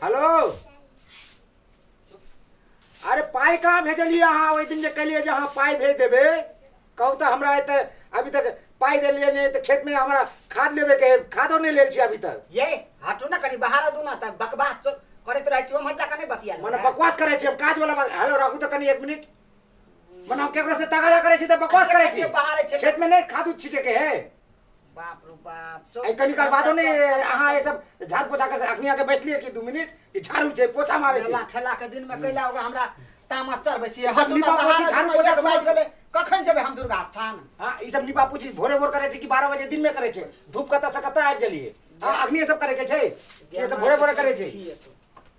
Hello अरे पाई कहाँ भेजलिए अहाँ ओहि दिन जे कहलिए जे अहाँ पाई भेज देबे कहू तो हमरा एते अभी तक पाई देलिए नहीं तो खेत में हमरा खाद लेबे के खादो नहीं लेल छी अभी तक ये हटू ना कनी बाहर दू ना त बकवास करैत रहै छी हम हटा कने बतिया मने बकवास करे छी हम काज वाला बात हेलो राखू तो कनी 1 मिनट मने हम केकरो से तगादा करे छी त बकवास करे छी बाहर छै खेत में नहीं खाद छीटे के है बाप रे बाप आई कनी कर बातो नहीं अहाँ ये सब झाड़ पोछा कर अखनी आके बैठलिए कि 2 मिनट कि झाड़ू छै पोछा मारे छी ठेला के दिन में कैला होगा हमरा तामस चढ़बै छी सब निपा पोछी झाड़ू पोछा गेलै कखन जेबै हम दुर्गा स्थान हां ई सब निपा पोछी भोरे भोर करे छी कि 12 बजे दिन में करे छी धूप कत से कत आबि गेलिए हां अखनी सब करे के छै ये सब भोरे भोरे करे छी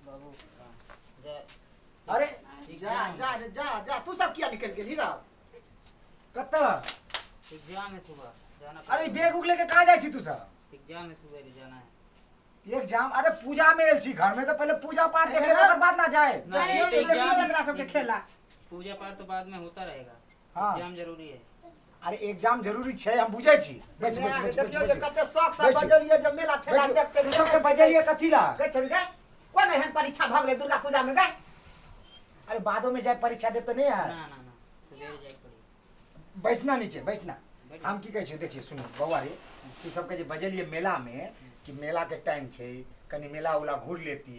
बाबू अरे जा जा जा जा तू सब किया निकल गेली रा कत एग्जाम है सुबह जाना अरे बैग उग लेके कहां जाय छी तू सब एग्जाम है सुबह जाना है एग्जाम अरे पूजा में एल छी घर में तो पहले पूजा पाठ देख लेबे ओकर बाद ना जाए ना ये तो एग्जाम हमरा सब के खेला पूजा पाठ तो बाद में होता रहेगा हाँ। एग्जाम जरूरी है अरे एग्जाम जरूरी छै हम बुझै छी बैठ देखियो जे कते शौक से बजलिए जे मेला ठेला देख के सब के बजलिए कथी ला गए छबी गए कोन एहन परीक्षा भ गेलै दुर्गा पूजा में गए अरे बादो में जाए परीक्षा दे तो नहीं है ना ना ना सवेरे जाए पड़ी बैठना नीचे बैठना हम की कहै छी देखिए सुनो बौआ रे तू सबके जे बजलिए मेला में कि मेला के टाइम छै कनी मेला उला घूर लेती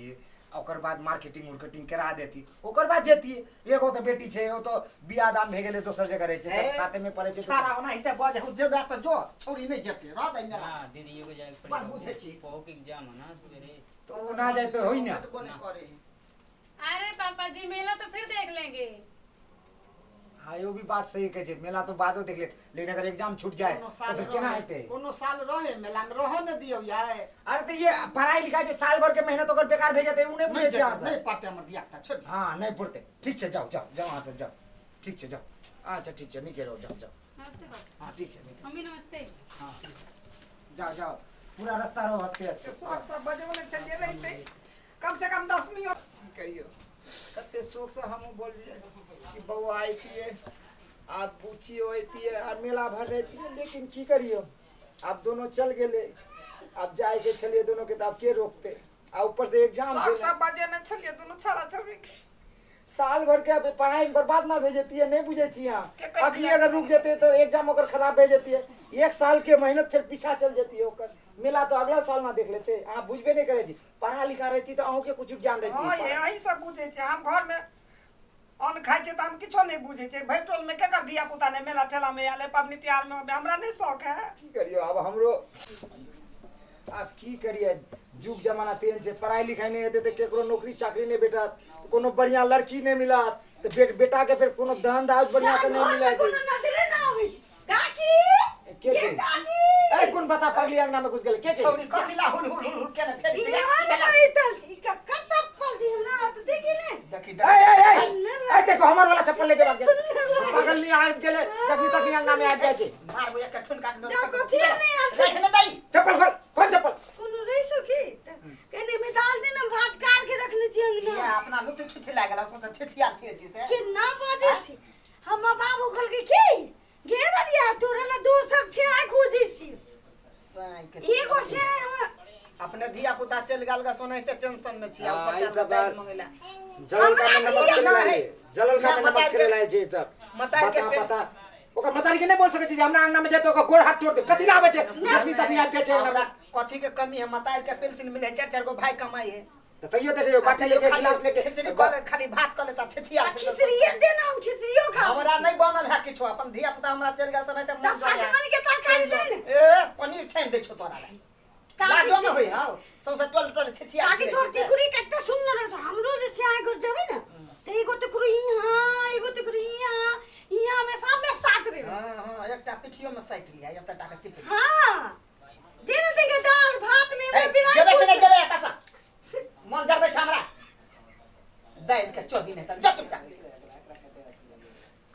ओकर बाद मार्केटिंग उर्केटिंग करा देती ओकर बाद जेती एगो तो बेटी छै ओ तो बियाह दान भे गेलै दोसर जगह रहै छै साथे में पड़ै छै सारा ओना हिते बजे हो जे बात जो छोरी नहीं जेते रह दे मेला हां दीदी एगो जाए बात बुझे छी पहो के एग्जाम है ना सवेरे तो वो ना जाए तो होई ना अरे पापा जी मेला तो फिर देख लेंगे हाँ यो भी बात सही कहे छै मेला तो बादो देख ले लेकिन अगर एग्जाम छूट जाए तो फिर केना हेतै कोनो साल रहे मेला में रह न दियो यार अरे तो ये पढ़ाई लिखाई जे साल भर के मेहनत ओकर बेकार भेज जेतै उ नहीं बुझे छै अहाँ नहीं पढ़ते हमर दिया था छोड़ हां नहीं पढ़ते ठीक छै जाओ जाओ जाओ अहाँ सब जाओ ठीक छै जाओ अच्छा ठीक छै निके रहो जाओ जाओ नमस्ते पापा हां ठीक छै मम्मी नमस्ते हां जाओ जाओ पूरा रास्ता रहो हंसते हंसते शौक सब बजे वाला चलिए रहते कम से कम 10 मिनट करियो कते शौक से हम बोलिए कि बउआ आई थी आप पूछी होती है और मेला भर रहती है लेकिन की करियो आप दोनों चल गेले अब जाए के चलिए दोनों के तब के रोकते आ ऊपर से एग्जाम सब बजे न छलिए दोनों छाड़ा छबी साल भर के अब पढ़ाई में बर्बाद ना भेजती है नहीं बुझे छी यहाँ के कर अखनी अगर रुक जेते तो एग्जाम ओकर खराब भेज देती है 1 साल के मेहनत फिर पीछा चल जाती है ओकर मेला तो अगला साल ना देख लेते आप बुझबे नहीं करे जी पढ़ा लिखा रहती तो अहूँ के कुछ ज्ञान रहती हां ये यही सब बुझे छे हम घर में अन्न खाइ छे त हम किछो नहीं बुझे छे भैटोल में के कर दिया पुता ने मेला ठेला में आले पबनी त्योहार में हमरा नहीं शौक है की करियो अब हमरो अब की करिए जुग जमाना तेन से पढ़ाई लिखाई नहीं हेते तो केकरो नौकरी चाकरी नहीं बेटा कोनो बढ़िया लड़की नहीं मिला तो बेटा के फिर कोनो धन दाज बढ़िया से नहीं मिला कोनो नजरे ना आवे काकी के ये छै काकी ए कोन बता पगली अंगना में घुस गेल के छै छौरी कथिला हुल हुल हुल के न फेर ये हाल कइतल छी कत्ता पल दी हमरा त देखी ने देखी ए देखो हमर वाला चप्पल लेके भाग गेल पागल नहीं आबि गेले जखनी तखनी अंगना में आ जाय छै मारबो एक ठुनका जा कथी नहीं आल देखने दई चप्पल खोल खोल चप्पल कोनो रहिसो की कने में डाल दिन हम भात काट के रखने छी ये अंगना अपना लुते छुछे लागला सोच छिछिया फिर छी से के ना बजे छी हम बाबू खोल के की घेर दिया तोरा ला दूर से छी आइ खोजी छी साई के एगो से अपने धिया पुता चल गेल गा सोनाइते टेंशन में छी हाँ, ऊपर ई से सब दाल बात। मंगेला जलल का में नमक छिड़े लाए जलल का में नमक मतारी छिड़े के- लाए छै सब मतारी के बता पे- पता ओकर मतारी के नहीं बोल सके छी जे हमरा अंगना में जेतो ओकर गोड़ हाथ तोड़ दे कथी ला आवे छै जखनी तखनी आबि जाय छै अंगना हमरा में कथी के कमी है मतार के पेंशन मिले 4 गो भाई कमाई है तो तइयो देखियो बाटी लेके गिलास लेके खिचड़ी कले खाली भात कले त छिछिया खिचड़िए दिन हम खिचड़ियो खा हमरा नहीं बनल है किछो अपन धिया पुता हमरा चल गेल समय त त सजमन के तरकारी दे ने ए पनीर छान दे छो तोरा ला काकी लाजो में होई हां सौसे टोल छिछिया काकी तोर टिकुरी कत्ते सुंदर छ हमरो जे से आइ घर जबै न त एगो टिकुरी यहाँ एगो टिकुरी यहाँ में सब में साथ रे हां हां एकटा पिठियो में साइट लिया एत टाका चिप हां दिन दिन के दाल भात में ए, बिराई जेबे कि नहीं जेबे कसा मन जरबे छ हमरा दाइन के चोदी नहीं त जट चुप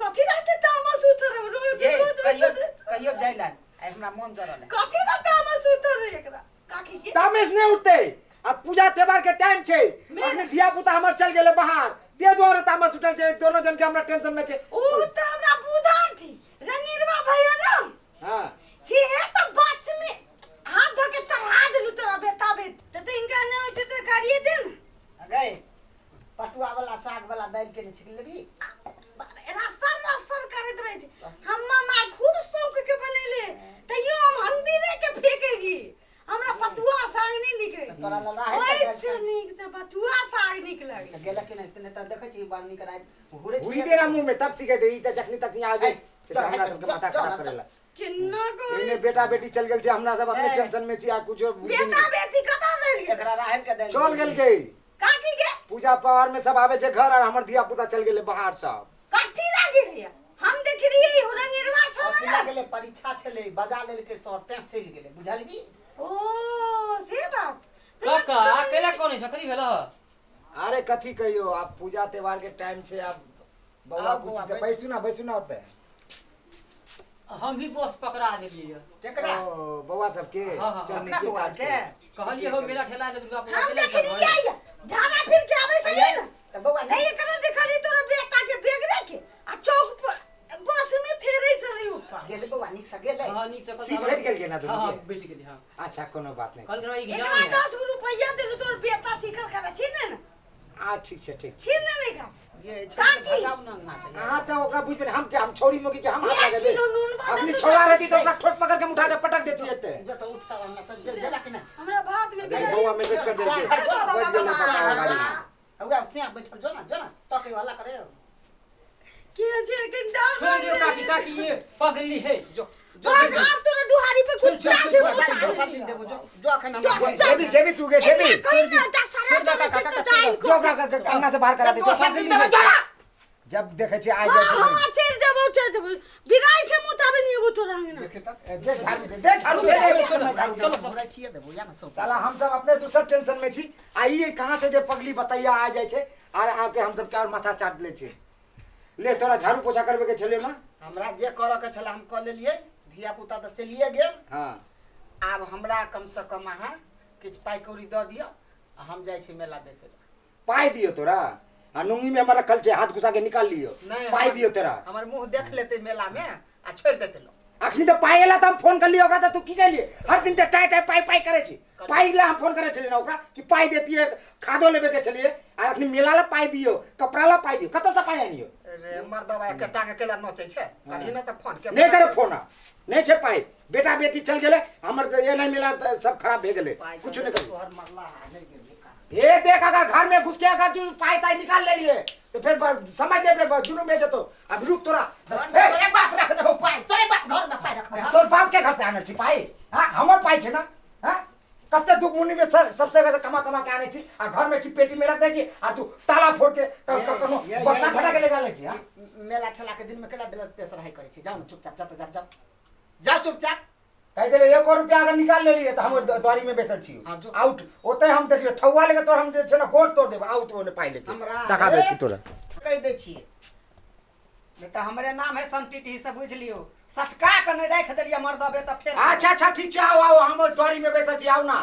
कथी रहते तामस उतर ये कहियो जाइला आई हमरा मन जरल है कथी ना तामस उतर एकरा काकी के तामेश नहीं उठते अब पूजा त्योहार के टाइम छै अपने धिया पुता हमर चल गेले बाहर ते द्वारे तामस उठल छै दोनों जन के हमरा टेंशन में छै ओ त हमरा बुधान थी रंगीरवा भैया ना हां थी है त बस में हाथ धो के चढ़ा देलु तोरा बेटा बे त इनका ना होते त करिए दिन दाल के नहीं छिल लेबी रसर रसर करत रहे छै हम्मा माय खूब शौक के बनेले तइयो हम हंदीरे के फेकेगी हमरा पतुआ साग नहीं निकले तोरा ला रहे ओइसे नीक त पतुआ साग नीक लागे गेला के नहीं तने त देखै छी बाल निकल आइ हुरे हुई दे ना मुंह में तब सीखे दे ई त जखनी तक नहीं आ जाए तो हमरा सबके माथा खराब करेला किन्ना को इने बेटा बेटी चल गेल छै हमरा सब अपने टेंशन में छी आ कुछ बेटा बेटी कता चली एकरा राहर के दाल चल गेल के काकी के पूजा पार में सब आवे छै घर और हमर धिया पुता चल गेले बाहर सब कथी लागी रिया हम देख रहिए हुरंगिरवा अथी सब लागले परीक्षा छले बजा लेल के सर तें चल गेले बुझलगी ओ से बात काका अकेला कौन है सकरी भेल अरे कथी कहियो आप पूजा त्योहार के टाइम छे अब बउआ अब बउआ, पूछी से बैसू ना होते हम भी बस पकड़ा देलिए केकरा ओ बउआ सबके हाँ, हाँ, चलनी अपना के बउआ काज के के कहलिए हो मेला ठेला ले दुर्गा पूजा हम के देख ले रहिए झाला फिर के आवे से ना त बउआ नहीं कने दिखाली तोरा बेटा के बेग रे के आ चौक पर बस में थेरे चली ऊपर गेले बउआ निक से गेले हां नी से सीट बैठ गेल के ना हां हां दुनू बेच गेली हां अच्छा कोनो बात नहीं कल रही एकरा एग्जाम है 10 रुपया देलु तोर बेटा सिखल करे छीने ना आ ठीक छै ठीक छीने नहीं का ये काकी। भगाव ना ना से हां त ओकरा बुझ पे हम के हम छोरी मोगी के हम हाथ लगे किलो नून बादल अपनी तो छोरा जाती रहती तो है। ओकरा ठोक पकड़ के उठा के पटक देती एते जो तो उठता रहना सब जल जला के ना हमरा भात में नहीं बउआ मैसेज कर देती बच गेल सब गाड़ी में हुआ से बैठल जो ना तके वाला करे के जे के दाल छोड़ दियो काकी काकी ये पगली है जो भाग आप तोरा दुहारी पे कुत्ता से दोसर दिन देबो जो अखन हम जेबी तू गे जेबी कोई ना ता सारा चले छै त दाल जो ओकरा अंगना से बाहर करा दे दोसर दिन देबो जरा जब देखे छी आ जाए हां चल जब बिराई से मुताबे नहीं वो तोरा अंगना देखे त दे झाड़ू दे चलो घोड़ा छिए देबो या ना सब साला हम सब अपने दूसर टेंशन में छी आइए कहां से जे पगली बतैया आ जाए छे और आके हम सब के और माथा चाट ले छे ले तोरा झाड़ू पोछा करबे के छले ना हमरा जे करऽ के छला हम क लेलिए धिया पुता त चलिए गेल हां आब हमरा कम से कम अहाँ किछ पाई कौड़ी द दियो हम जाय छी मेला देखे पाई दियो तोरा आ नुंगी में हमरा रखल छे हाथ घुसा के निकाल लियो नहीं, पाई दियो तेरा हमर मुंह देख लेते मेला में आ छोड़ देते लोग अखनी तो पाई एला त हम फोन कर लियो ओकरा त तू की कहलिए हर दिन ते टाई टाई पाई पाई करे छी पाई ला हम फोन करे छले ना ओकरा कि पाई देती है खादो लेबे के छलिए आ अखनी मेला ला पाई दियो कपड़ा ला पाई दियो कत से पाई आनियो रे मर्दवा के टांग केला नचै छै कहीं न त फोन के नहीं करो फोन नहीं छे पाई बेटा बेटी चल गेले हमर तो ये नहीं मिला तो सब खराब भे गेले कुछ नहीं करो तोहर मरला नहीं गेल ये देख अगर घर में घुस के अगर तू पाई ताई निकाल ले लिए तो फिर समझ ले फिर जुनून में जतो अब रुक तोरा तोरे बाप रख दो पाई तोरे बाप घर में पाई रख तोर बाप के घर से आने छी पाई हां हमर पाई छे ना हां कते दुख मुनि में सबसे जगह से कमा कमा के आने छी आ घर में की पेटी में रख दे छी आ तू ताला फोड़ के कखनो बक्सा फटा के लगा ले छी हां मेला ठेला के दिन में केला ब्लड प्रेशर हाई करे छी जाओ ना चुपचाप जाओ चुपचाप कह दे 1 रुपया अगर निकाल ले लिए तो हम द्वारी में बेचल छी हाँ, जो। आउट ओते हम देखियो ठौवा लेके तोर हम जे छे ना गोट तोड़ देब आउट ओने पाई लेके हमरा दगा छी तोरा कह दे छी नहीं तो हमरे नाम है संटिटी से बुझ लियो सटका के नहीं रख देलिए मर्दबे त फिर अच्छा अच्छा ठीक छै आओ आओ हम द्वारी में बेचल छी आओ ना